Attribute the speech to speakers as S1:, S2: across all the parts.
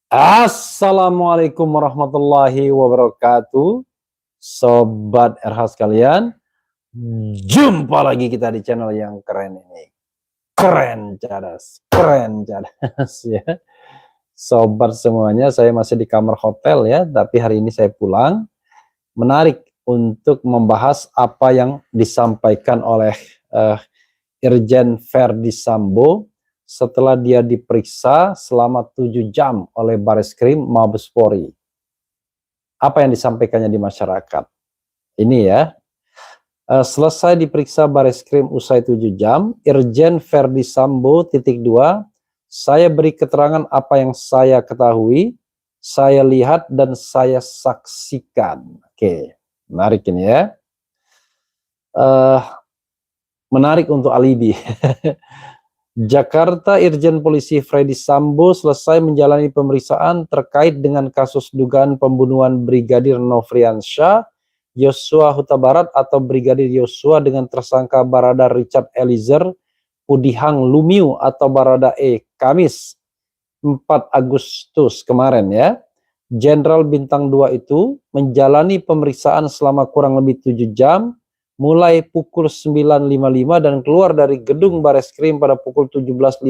S1: Assalamualaikum warahmatullahi wabarakatuh, Sobat RH sekalian. Jumpa lagi kita di channel yang keren ini. Keren cadas ya. Sobat semuanya, saya masih di kamar hotel ya, tapi hari ini saya pulang. Menarik untuk membahas apa yang disampaikan oleh Irjen Verdi Sambo setelah dia diperiksa selama 7 jam oleh Bareskrim Mabes Polri. Apa yang disampaikannya di masyarakat? Ini ya, selesai diperiksa Bareskrim usai 7 jam, Irjen Verdi Sambo (2), saya beri keterangan apa yang saya ketahui, saya lihat dan saya saksikan. Oke, menarik ini ya. Menarik untuk alibi. Jakarta, Irjen Polisi Verdi Sambo selesai menjalani pemeriksaan terkait dengan kasus dugaan pembunuhan Brigadir Nofriansyah Yosua Huta Barat atau Brigadir Yosua dengan tersangka Barada Richard Eliezer Pudihang Lumiu atau Barada E Kamis 4 Agustus kemarin ya. Jenderal Bintang 2 itu menjalani pemeriksaan selama kurang lebih 7 jam mulai pukul 9.55 dan keluar dari gedung Bareskrim pada pukul 17.15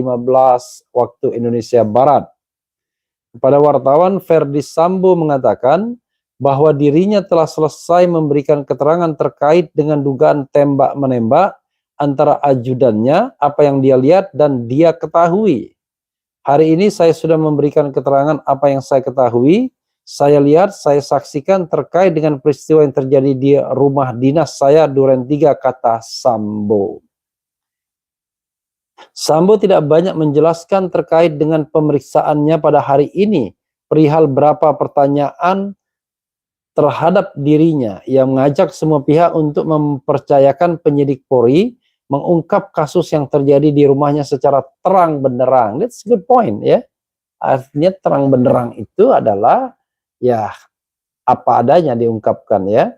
S1: waktu Indonesia Barat. Kepada wartawan, Verdi Sambo mengatakan bahwa dirinya telah selesai memberikan keterangan terkait dengan dugaan tembak-menembak antara ajudannya, apa yang dia lihat dan dia ketahui. Hari ini saya sudah memberikan keterangan apa yang saya ketahui, saya lihat, saya saksikan terkait dengan peristiwa yang terjadi di rumah dinas saya Duren 3, kata Sambo. Sambo tidak banyak menjelaskan terkait dengan pemeriksaannya pada hari ini, perihal berapa pertanyaan terhadap dirinya. Ia mengajak semua pihak untuk mempercayakan penyidik Polri mengungkap kasus yang terjadi di rumahnya secara terang benderang. That's a good point ya. Artinya terang benderang itu adalah ya apa adanya diungkapkan ya.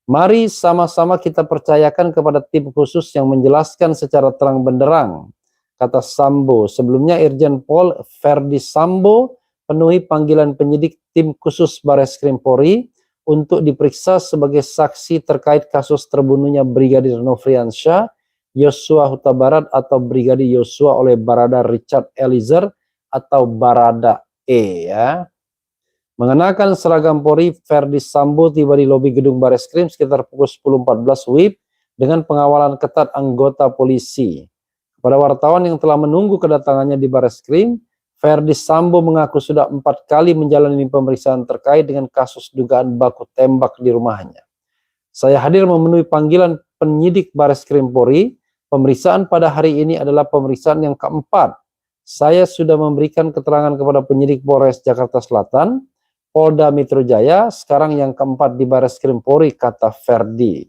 S1: Mari sama-sama kita percayakan kepada tim khusus yang menjelaskan secara terang benderang, kata Sambo. Sebelumnya Irjen Pol Verdi Sambo penuhi panggilan penyidik tim khusus Bareskrim Polri untuk diperiksa sebagai saksi terkait kasus terbunuhnya Brigadir Nofriansyah Yosua Huta Barat atau Brigadir Yosua oleh Barada Richard Eliezer atau Barada E ya. Mengenakan seragam Polri, Verdi Sambo tiba di lobi gedung Bareskrim sekitar pukul 10.14 WIB dengan pengawalan ketat anggota polisi. Kepada wartawan yang telah menunggu kedatangannya di Bareskrim, Verdi Sambo mengaku sudah 4 kali menjalani pemeriksaan terkait dengan kasus dugaan baku tembak di rumahnya. Saya hadir memenuhi panggilan penyidik Bareskrim Polri. Pemeriksaan pada hari ini adalah pemeriksaan yang keempat. Saya sudah memberikan keterangan kepada penyidik Polres Jakarta Selatan, Polda Metro Jaya, sekarang yang keempat di Bareskrim Polri, kata Verdi.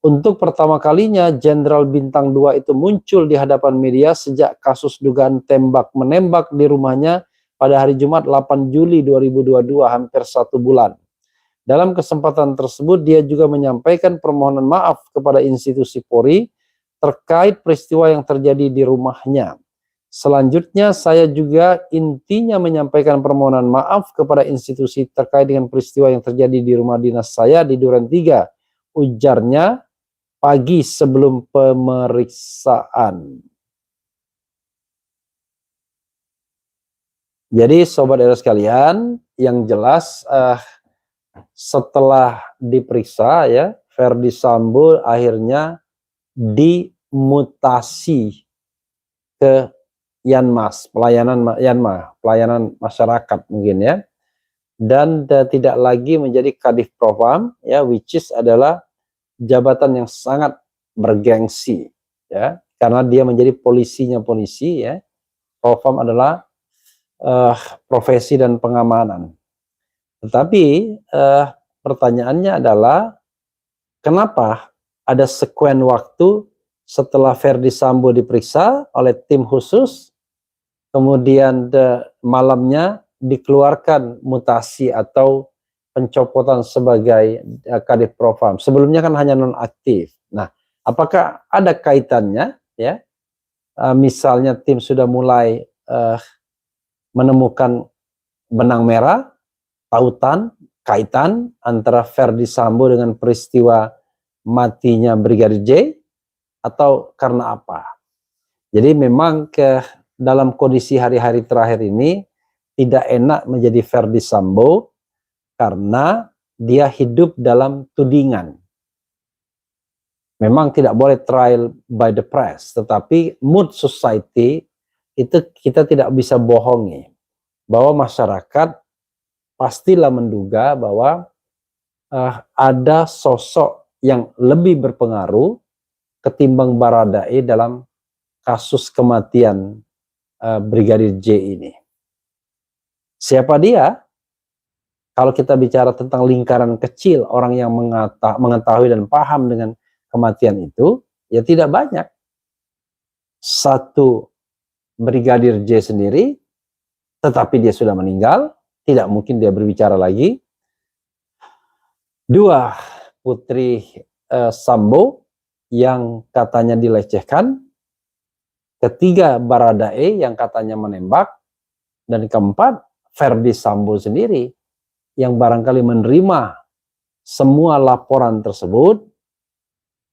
S1: Untuk pertama kalinya Jenderal Bintang 2 itu muncul di hadapan media sejak kasus dugaan tembak-menembak di rumahnya pada hari Jumat 8 Juli 2022, hampir 1 bulan. Dalam kesempatan tersebut dia juga menyampaikan permohonan maaf kepada institusi Polri terkait peristiwa yang terjadi di rumahnya. Selanjutnya saya juga intinya menyampaikan permohonan maaf kepada institusi terkait dengan peristiwa yang terjadi di rumah dinas saya di Duren 3, ujarnya pagi sebelum pemeriksaan. Jadi sobat era sekalian, yang jelas setelah diperiksa ya, Verdi Sambo akhirnya dimutasi ke Yanmas, pelayanan masyarakat mungkin ya, dan tidak lagi menjadi Kadif Propam ya, which is adalah jabatan yang sangat bergengsi ya, karena dia menjadi polisinya polisi ya. Propam adalah profesi dan pengamanan. Tetapi pertanyaannya adalah kenapa ada sekuen waktu setelah Verdi Sambo diperiksa oleh tim khusus, kemudian malamnya dikeluarkan mutasi atau pencopotan sebagai Kadif Propam. Sebelumnya kan hanya nonaktif. Nah, apakah ada kaitannya ya? Misalnya tim sudah mulai menemukan benang merah, tautan, kaitan antara Verdi Sambo dengan peristiwa matinya Brigadir J, atau karena apa? Jadi memang dalam kondisi hari-hari terakhir ini tidak enak menjadi Verdi Sambo karena dia hidup dalam tudingan. Memang tidak boleh trial by the press, tetapi mood society itu kita tidak bisa bohongi bahwa masyarakat pastilah menduga bahwa ada sosok yang lebih berpengaruh ketimbang Baradae dalam kasus kematian Brigadir J ini. Siapa dia? Kalau kita bicara tentang lingkaran kecil orang yang mengetahui dan paham dengan kematian itu, ya tidak banyak. Satu, Brigadir J sendiri, tetapi dia sudah meninggal, tidak mungkin dia berbicara lagi. Dua, Putri Sambo yang katanya dilecehkan. Ketiga, Baradae yang katanya menembak. Dan keempat, Verdi Sambo sendiri yang barangkali menerima semua laporan tersebut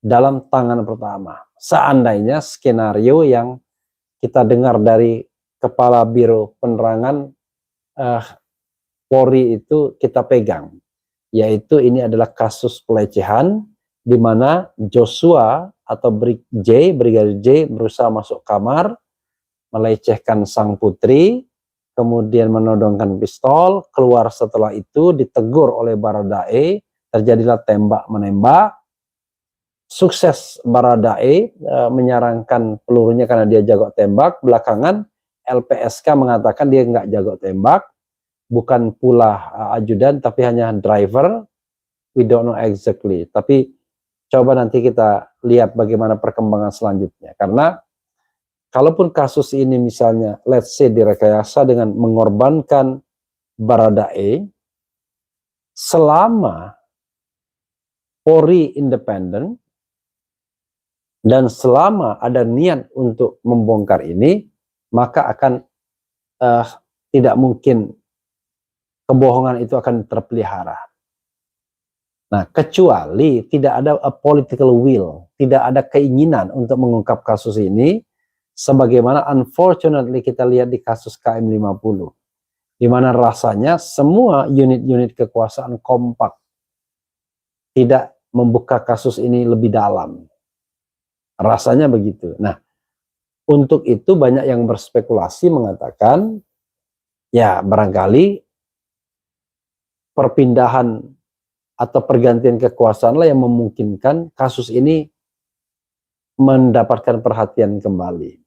S1: dalam tangan pertama. Seandainya skenario yang kita dengar dari Kepala Biro Penerangan Polri itu kita pegang, yaitu ini adalah kasus pelecehan di mana Joshua atau Brigadir J berusaha masuk kamar, melecehkan sang putri, kemudian menodongkan pistol, keluar setelah itu ditegur oleh Baradae, terjadilah tembak-menembak. Sukses Baradae menyarangkan pelurunya karena dia jago tembak. Belakangan LPSK mengatakan dia nggak jago tembak, bukan pula ajudan tapi hanya driver. We don't know exactly. Tapi coba nanti kita lihat bagaimana perkembangan selanjutnya. Karena kalaupun kasus ini misalnya let's say direkayasa dengan mengorbankan Baradae, selama Polri independen dan selama ada niat untuk membongkar ini, maka akan tidak mungkin kebohongan itu akan terpelihara. Nah, kecuali tidak ada a political will, tidak ada keinginan untuk mengungkap kasus ini, sebagaimana unfortunately kita lihat di kasus KM50, di mana rasanya semua unit-unit kekuasaan kompak tidak membuka kasus ini lebih dalam. Rasanya begitu. Nah, untuk itu banyak yang berspekulasi mengatakan, ya barangkali perpindahan atau pergantian kekuasaan lah yang memungkinkan kasus ini mendapatkan perhatian kembali.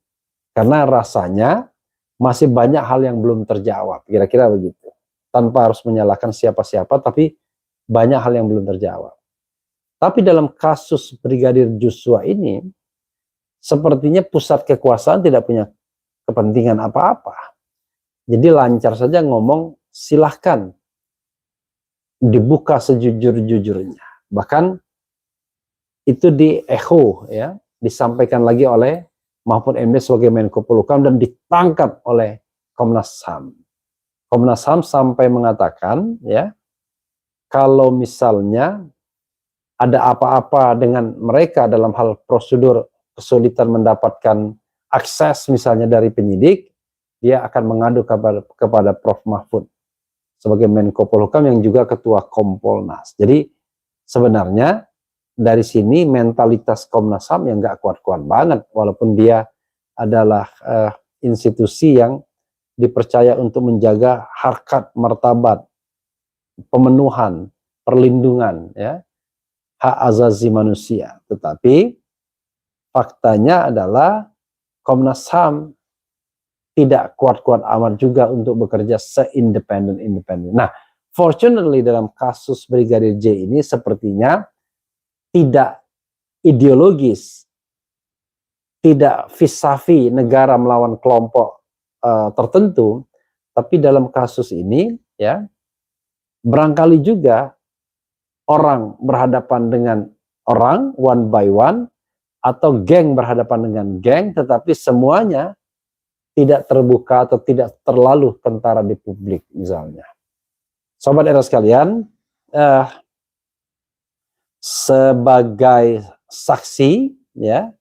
S1: Karena rasanya masih banyak hal yang belum terjawab, kira-kira begitu. Tanpa harus menyalahkan siapa-siapa, tapi banyak hal yang belum terjawab. Tapi dalam kasus Brigadir Joshua ini, sepertinya pusat kekuasaan tidak punya kepentingan apa-apa. Jadi lancar saja ngomong, silahkan dibuka sejujur-jujurnya. Bahkan itu di-echo, ya, disampaikan lagi oleh Mahfud MD sebagai Menko Polhukam dan ditangkap oleh Komnas HAM. Komnas HAM sampai mengatakan, ya, kalau misalnya ada apa-apa dengan mereka dalam hal prosedur kesulitan mendapatkan akses misalnya dari penyidik, dia akan mengadu kepada Prof. Mahfud sebagai Menko Polhukam yang juga Ketua Kompolnas. Jadi sebenarnya dari sini mentalitas Komnas HAM yang nggak kuat-kuat banget, walaupun dia adalah institusi yang dipercaya untuk menjaga harkat martabat, pemenuhan, perlindungan, ya, hak asasi manusia. Tetapi faktanya adalah Komnas HAM tidak kuat-kuat amat juga untuk bekerja se-independen-independen. Nah, fortunately dalam kasus Brigadir J ini sepertinya tidak ideologis, tidak vis-a-vis negara melawan kelompok tertentu, tapi dalam kasus ini, ya, barangkali juga orang berhadapan dengan orang one by one, atau geng berhadapan dengan geng, tetapi semuanya tidak terbuka atau tidak terlalu kentara di publik misalnya. Sobat era sekalian, sebagai saksi ya,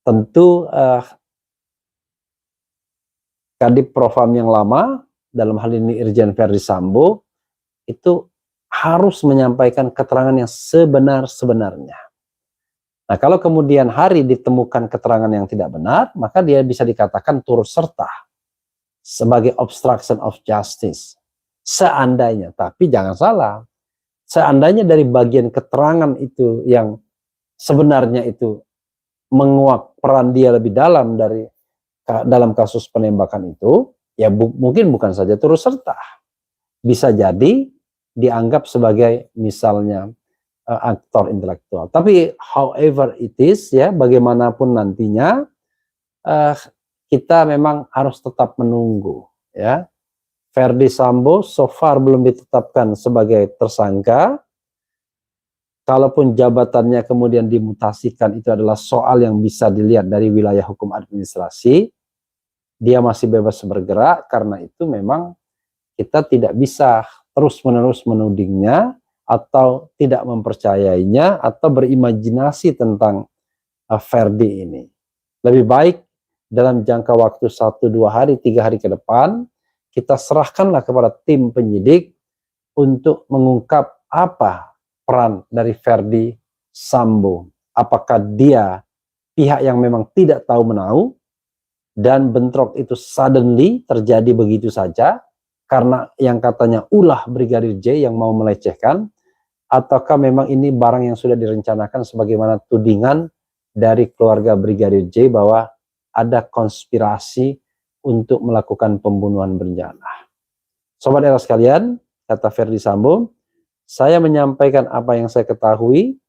S1: tentu Kadif Propam yang lama, dalam hal ini Irjen Verdi Sambo, itu harus menyampaikan keterangan yang sebenar-sebenarnya. Nah, kalau kemudian hari ditemukan keterangan yang tidak benar, maka dia bisa dikatakan turut serta sebagai obstruction of justice. Seandainya, tapi jangan salah, seandainya dari bagian keterangan itu yang sebenarnya itu menguak peran dia lebih dalam dalam kasus penembakan itu, ya mungkin bukan saja turut serta, bisa jadi dianggap sebagai misalnya aktor intelektual. Tapi however it is ya, bagaimanapun nantinya kita memang harus tetap menunggu ya. Verdi Sambo so far belum ditetapkan sebagai tersangka. Kalaupun jabatannya kemudian dimutasikan, itu adalah soal yang bisa dilihat dari wilayah hukum administrasi. Dia masih bebas bergerak, karena itu memang kita tidak bisa terus-menerus menudingnya atau tidak mempercayainya atau berimajinasi tentang Verdi ini. Lebih baik dalam jangka waktu 1, 2 hari, 3 hari ke depan, kita serahkanlah kepada tim penyidik untuk mengungkap apa peran dari Verdi Sambo. Apakah dia pihak yang memang tidak tahu menahu dan bentrok itu suddenly terjadi begitu saja karena yang katanya ulah Brigadir J yang mau melecehkan, ataukah memang ini barang yang sudah direncanakan sebagaimana tudingan dari keluarga Brigadir J bahwa ada konspirasi untuk melakukan pembunuhan berencana. Sobat era sekalian, kata Verdi Sambo, saya menyampaikan apa yang saya ketahui,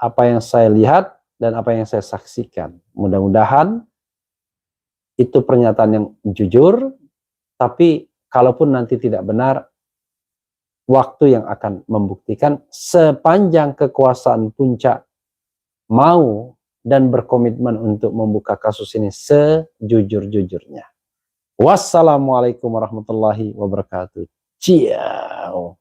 S1: apa yang saya lihat, dan apa yang saya saksikan. Mudah-mudahan itu pernyataan yang jujur, tapi kalaupun nanti tidak benar, waktu yang akan membuktikan, sepanjang kekuasaan puncak mau dan berkomitmen untuk membuka kasus ini sejujur-jujurnya. Wassalamualaikum warahmatullahi wabarakatuh. Ciao.